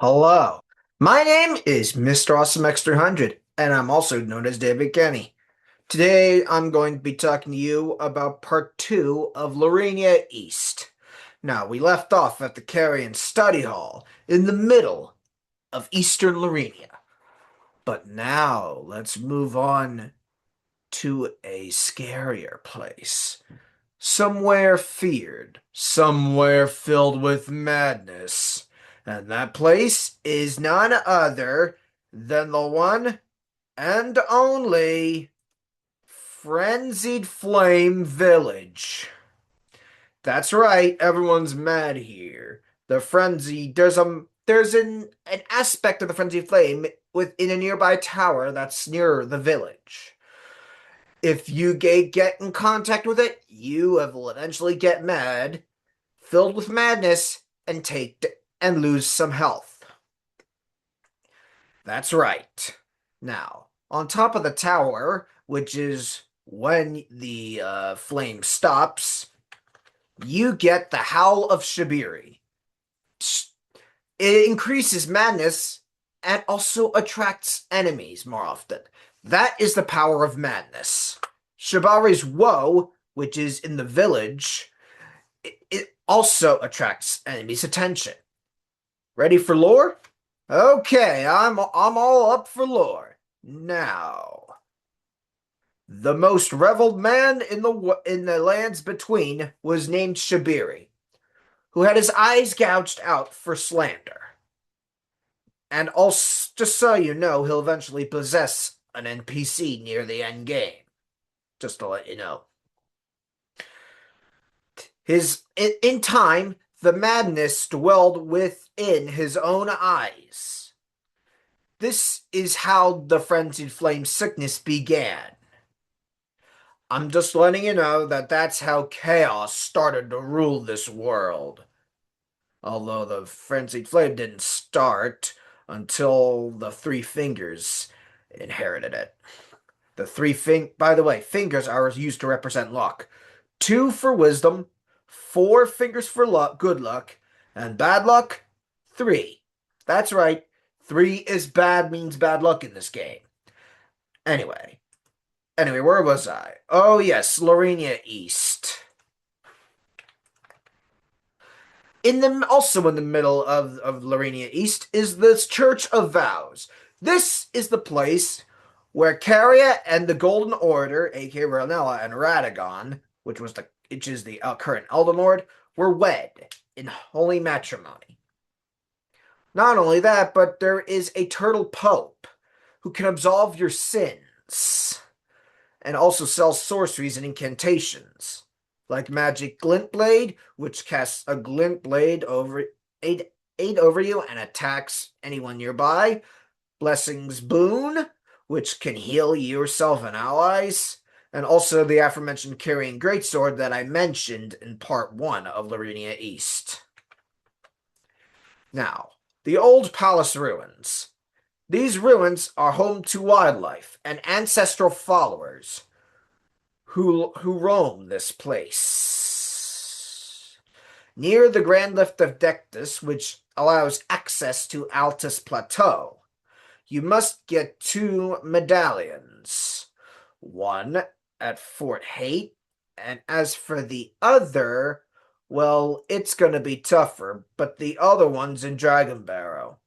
Hello, my name is Mr. Awesome X300, and I'm also known as David Kenny. Today, I'm going to be talking to you about part 2 of Lurinia East. Now, we left off at the Carrion Study Hall in the middle of Eastern Lurinia. But now, let's move on to a scarier place. Somewhere feared, somewhere filled with madness. And that place is none other than the one and only Frenzied Flame Village. That's right, everyone's mad here. The frenzy, there's an aspect of the frenzied flame within a nearby tower that's near the village. If you get in contact with it, you will eventually get mad, filled with madness, and lose some health. That's right. Now, on top of the tower, which is when the flame stops, you get the Howl of Shabiri. It increases madness and also attracts enemies more often. That is the power of madness. Shabari's Woe, which is in the village, it also attracts enemies' attention. Ready for lore? Okay, I'm all up for lore. Now, the most reveled man in the lands between was named Shabiri, who had his eyes gouged out for slander. And also, just so you know, he'll eventually possess an NPC near the end game. Just to let you know. In time, the madness dwelled within his own eyes. This is how the frenzied flame sickness began. I'm just letting you know that that's how chaos started to rule this world. Although the frenzied flame didn't start until the Three Fingers inherited it. By the way, fingers are used to represent luck. Two for wisdom, four fingers for luck, good luck, and bad luck, three. That's right, three is bad means bad luck in this game. Anyway, where was I? Oh yes, Lurinia East. Also in the middle of Lurinia East is this Church of Vows. This is the place where Caria and the Golden Order, aka Ranella and Radagon, which is the current Elden Lord, were wed in holy matrimony. Not only that, but there is a turtle pope who can absolve your sins and also sell sorceries and incantations, like Magic Glint Blade, which casts a glint blade over eight over you and attacks anyone nearby. Blessings Boon, which can heal yourself and allies, and also the aforementioned Carrying Greatsword that I mentioned in part 1 of Lurinia East. Now, the old palace ruins. These ruins are home to wildlife and ancestral followers who roam this place. Near the Grand Lift of Dectus, which allows access to Altus Plateau, you must get two medallions. One at Fort Hate, and as for the other, well, it's going to be tougher, but the other one's in Dragon Barrow.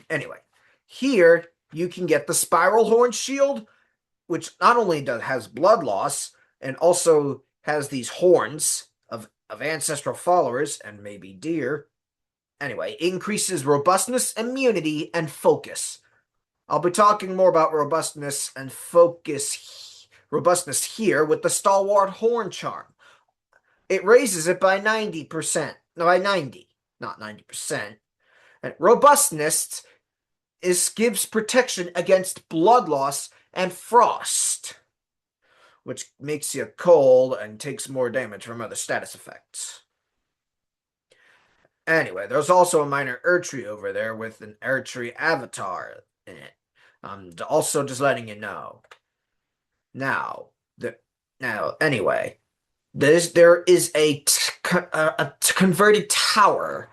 Anyway, here you can get the Spiral Horn Shield, which not only has blood loss, and also has these horns of ancestral followers, and maybe deer. Anyway, increases robustness, immunity, and focus. I'll be talking more about robustness here with the Stalwart Horn Charm. It raises it by 90%. No, by 90, not 90%. And robustness gives protection against blood loss and frost, which makes you cold and takes more damage from other status effects. Anyway, there's also a minor Erdtree over there with an Erdtree avatar in it. Also just letting you know. Anyway, there is a converted tower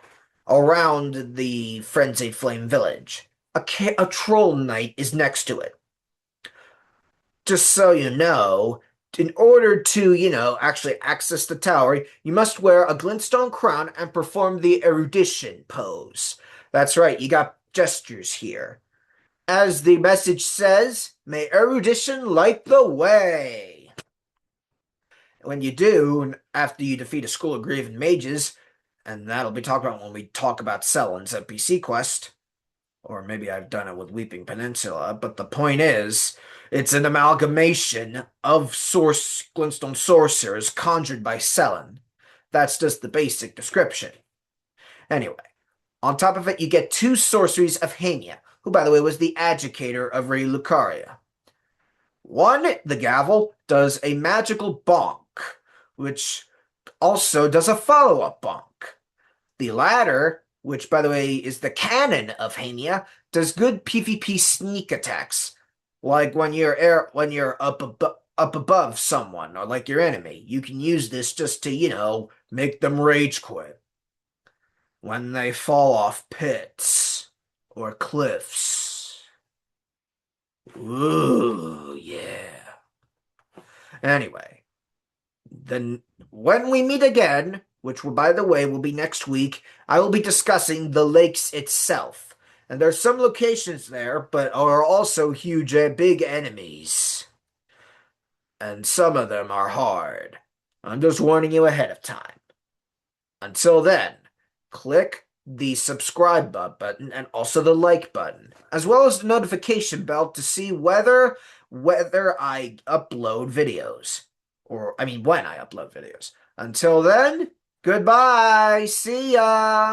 around the Frenzied Flame village. A troll knight is next to it. Just so you know, in order to, actually access the tower, you must wear a glintstone crown and perform the erudition pose. That's right, you got gestures here. As the message says, may erudition light the way. When you do, after you defeat a school of Graven Mages, and that'll be talked about when we talk about Sellen's NPC quest, or maybe I've done it with Weeping Peninsula, but the point is, it's an amalgamation of glintstone sorcerers conjured by Sellen. That's just the basic description. Anyway, on top of it, you get two sorceries of Hania, who, by the way, was the adjudicator of Rey Lucaria. One, the Gavel, does a magical bonk, which also does a follow-up bonk. The latter, which by the way is the canon of Hania, does good PvP sneak attacks, like when you're up above someone or like your enemy. You can use this just to, make them rage quit when they fall off pits or cliffs. Ooh, yeah. Anyway, then when we meet again, which will, by the way, will be next week, I will be discussing the lakes itself. And there's some locations there, but are also huge, big enemies. And some of them are hard. I'm just warning you ahead of time. Until then, click the subscribe button and also the like button, as well as the notification bell to see whether I upload videos. When I upload videos. Until then, goodbye. See ya.